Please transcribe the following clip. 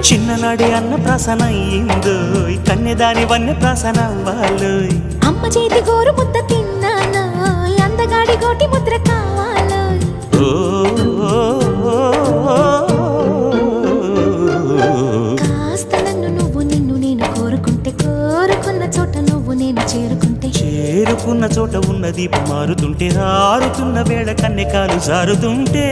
చిన్ననాడే అన్న ప్రాసన అయ్యిందో కన్యదాని వన్య ప్రాసన అవ్వాలో అమ్మ చేతి గోరు ముద్ద తిన్నాను అందగాడి గోటి ముద్ర కావాలో కాస్త నన్ను నువ్వు నిన్ను నేను కోరుకుంటే కోరుకున్న చోట నువ్వు నేను చేరుకుంటే చేరుకున్న చోట ఉన్న దీపం మారుతుంటే ఆరుతున్న వేళ కన్నెకాలు జారుతుంటే